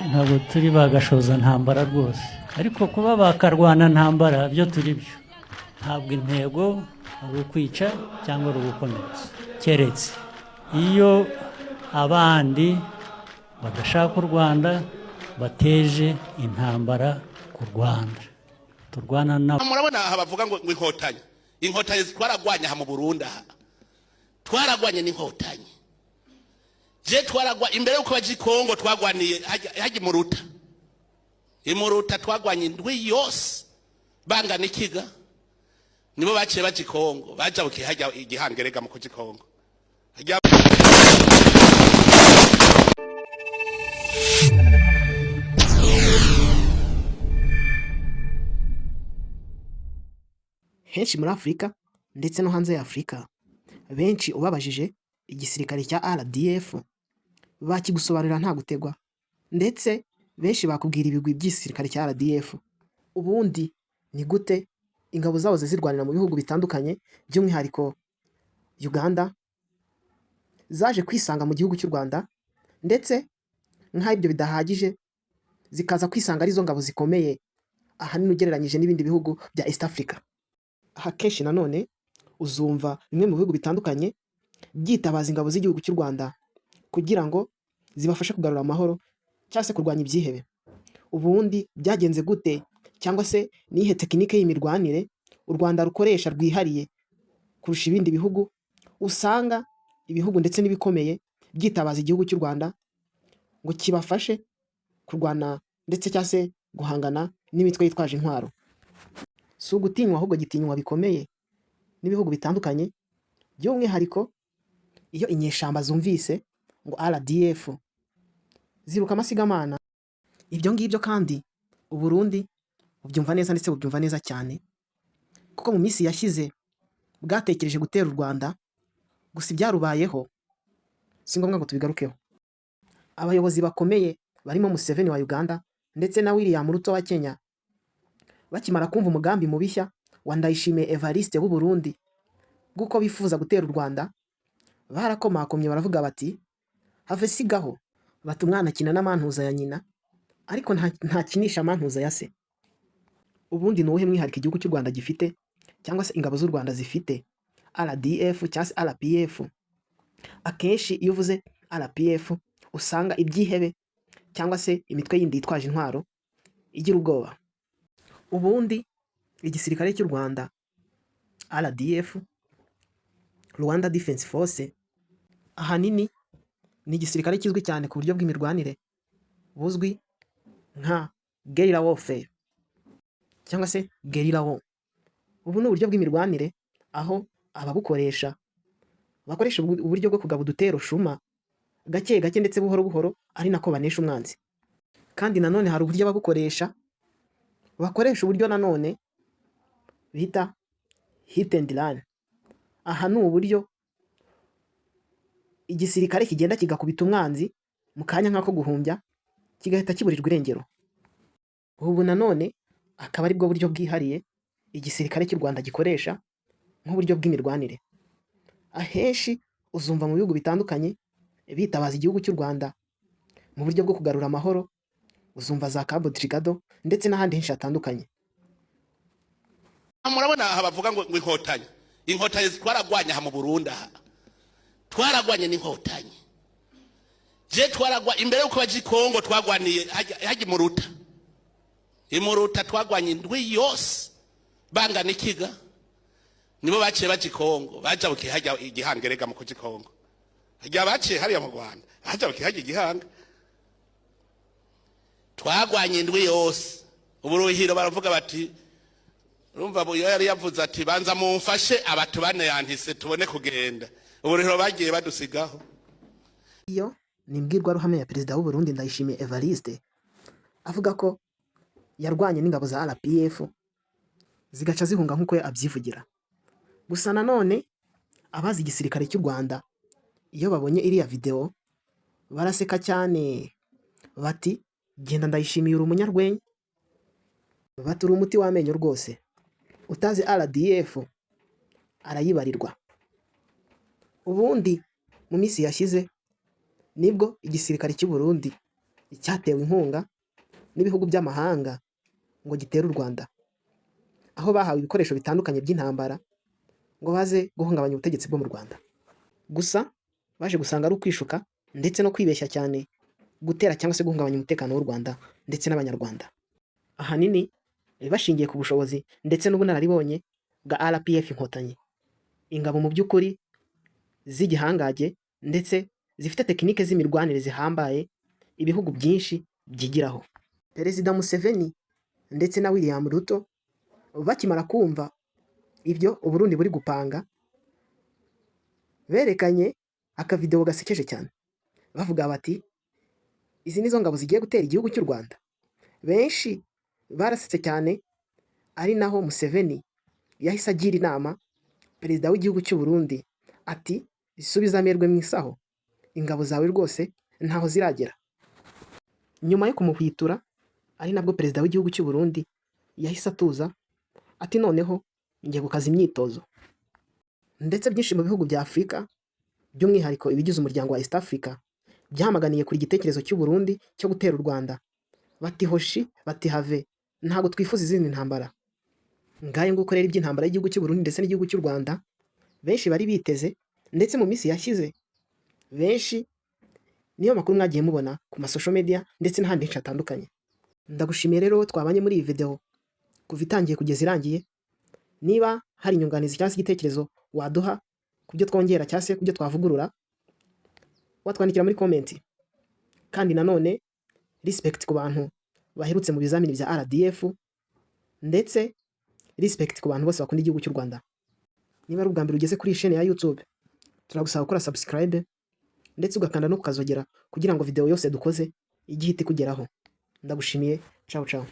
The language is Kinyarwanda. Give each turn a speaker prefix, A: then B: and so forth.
A: ntabwo turi bagashoza ntambara rwose, ariko kuba bakarwana ntambara byo turi byo. Ntabwo intego ari ukwica cyangwa ari ugukomeretsa, keretse iyo abandi badashaka u Rwanda bateje intambara ku Rwanda, turwana nabo.
B: Murabona aha bavuga ngo inkotanyi twaragwanya aha mu Burundi, aha twaragwanye n'inkotanyi. Je twaragwa imbere yuko baje Kongo, twagwaniye haje imuruta twagwanye indwi yose bangana ikiga, nibo baciye baje Kongo, bajabukiye hajya igihangerega mu kuji Kongo.
C: Henshi muri Afurika ndetse no hanze ya Afurika, benshi ubabajije igisirikare cya RDF bakigusobanurira nta gutegwa, ndetse benshi bakubwira ibigwi by'igisirikare cya RDF. Ubundi ni gute ingabo zabo zirwanira mu bihugu bitandukanye, by'umwihariko Uganda, zaje kwisanga mu gihugu cy'u Rwanda, ndetse nk'aho ibyo bidahagije zikaza kwisanga arizo ngabo zikomeye ahanini ugereranyije n'ibindi bihugu bya East Africa. Aha kenshi nanone uzumva bimwe mu bihugu bitandukanye byitabaza ingabo z'igihugu cy'u Rwanda kugira ngo zibafashe kugarura amahoro cyangwa se kurwanya ibyihebe. Ubundi byagenze gute, cyangwa se nihe tekinike y'imirwanire u Rwanda rukoresha rwihariye kurusha ibindi bihugu, usanga ibihugu ndetse n'ibikomeye byitabaza igihugu cy'u Rwanda ngo kibafashe kurwana ndetse cyangwa se guhangana n'imitwe yitwaje intwaro? Si ugutinywa, ahubwo gitinywa bikomeye n'ibihugu bitandukanye, by'umwihariko iyo inyeshamba zumvise ngo RDF ziruka amasigamana. Ibyo ngibyo kandi u Burundi bubyumva neza, ndetse bubyumva neza cyane, kuko mu minsi yashyize bwatekereje gutera u Rwanda, gusa ibyarubayeho si ngombwa ngo tubigarukeho. Abayobozi bakomeye barimo Museveni wa Uganda ndetse na William Ruto wa Kenya, bakimara kumva umugambi mubishya wa Ndayishimiye Evariste w'u Burundi guko bifuza gutera u Rwanda, barakomakomye baravuga bati have sigaho, bati umwana akina n'amantuza ya nyina, ariko ntakinisha amantuza ya se. Ubundi ni uwuhe mwihariko igihugu cy'u Rwanda gifite, cyangwa se ingabo z'u Rwanda zifite? RDF cyangwa se RPF. Akenshi iyo uvuze RPF usanga ibyihebe cyangwa se imitwe yindi yitwaje intwaro igira ubwoba. Ubundi igisirikare cy'u Rwanda RDF, Rwanda Defense Force, ahanini ni igisirikare kizwi cyane ku buryo bw'imirwanire buzwi nka guerrilla warfare cyangwa se guerrilla war. Ubu ni uburyo bw'imirwanire aho ababukoresha bakoresha uburyo bwo kugaba udutero shuma gake gake ndetse buhoro buhoro, ari nako banesha umwanzi. Kandi nanone hari uburyo ababukoresha bakoresha uburyo nanone bita hit and run. Aha ni uburyo igisirikare kigenda kigakubita umwanzi mu kanya nk'ako guhumbya, kigahita kiburirwa irengero. Ubu nanone akaba ari bwo buryo bwihariye igisirikare cy'u Rwanda gikoresha nk'uburyo bw'imirwanire. Ahenshi uzumva mu bihugu bitandukanye bitabaza igihugu cy'u Rwanda mu buryo bwo kugarura amahoro, uzumva za Cabo Delgado ndetse n'ahandi henshi hatandukanye.
B: Murabona aha bavuga ngo inkotanyi twaragwanya aha mu Burundi, aha twaragwanye n'inkotanyi. Je twaragwa imbere yuko baje Kongo, twagwaniye haje imuruta twagwanye indwi yose bangana ikiga, nibo baciye baje Kongo, bajabukiye hajya igihangerega mu kuji Kongo. Hajya baciye hariya mu Rwanda, hajabukiye hajya igihanga. Twagwanye indwi yose. Uburuhiro baravuga bati, urumva bo yari yavuze ati banza mumfashe abatu bane yantise tubone kugenda. Uburuhiro bagiye badusigaho.
C: Iyo ni imbwirwaruhame ya perezida w'u Burundi Ndayishimiye Evariste, avuga ko yarwanye n'ingabo za RPF zigaca zihunga nk'uko abyivugira. Gusa nanone abazi igisirikare cy'u Rwanda iyo babonye iriya video baraseka cyane, bati genda Ndayishimiye uri umunyarwenya, bati uri umuti w'amenyo rwose, utazi RDF arayibarirwa. Ubundi mu minsi yashyize nibwo igisirikare cy'u Burundi cyatewe inkunga n'ibihugu by'amahanga ngo gitere u Rwanda, aho bahawe ibikoresho bitandukanye by'intambara ngo baze guhungabanya ubutegetsi bwo mu Rwanda. Gusa baje gusanga ari ukwishuka ndetse no kwibeshya cyane gutera cyangwa se guhungabanya umutekano w'u Rwanda ndetse n'Abanyarwanda, ahanini bashingiye ku bushobozi ndetse n'ubunararibonye bwa RPF Inkotanyi, ingabo mu by'ukuri z'igihangage ndetse zifite tekinike z'imirwanire zihambaye ibihugu byinshi byigiraho. Perezida Museveni ndetse na William Ruto bakimara kumva ibyo u Burundi buri gupanga, berekanye akavidewo gasekeje cyane bavuga bati izi nizo ngabo zigiye gutera igihugu cy'u Rwanda. Benshi barasetse cyane, ari naho Museveni yahise agira inama perezida w'igihugu cy'u Burundi ati subiza amerwe mu isaho, ingabo zawe rwose ntaho ziragera. Nyuma yo kumuhwitura ari nabwo perezida w'igihugu cy'u Burundi yahise atuza ati noneho ngiye gukaza imyitozo. Ndetse byinshi mu bihugu bya Afurika by'umwihariko ibigize umuryango wa East Africa byamaganiye kuri igitekerezo cy'u Burundi cyo gutera u Rwanda, bati hoshi, bati have, ntabwo twifuza izindi ntambara. Ngayo nguko rero iby'intambara y'igihugu cy'u Burundi ndetse n'igihugu cy'u Rwanda benshi bari biteze, ndetse mu minsi yashyize benshi niyo makuru mwagiye mubona ku masosho media ndetse n'ahandi henshi hatandukanye. Ndagushimiye rero twabanye muri iyi video kuva itangiye kugeza irangiye. Niba hari inyunganizi cyangwa se igitekerezo waduha ku byo twongera cyangwa se ku byo twavugurura, watwandikira muri komenti. Kandi nanone respect ku bantu baherutse mu bizamini bya RDF, ndetse respect ku bantu bose bakunda igihugu cy'u Rwanda. Niba ari ubwa mbere ugeze kuri iyi chaîne ya YouTube, turagusaba gukora subscribe ndetse ugakanda no kukazogera kugira ngo video yose dukoze ijye ihita ikugeraho. Ndagushimiye, ciao ciao.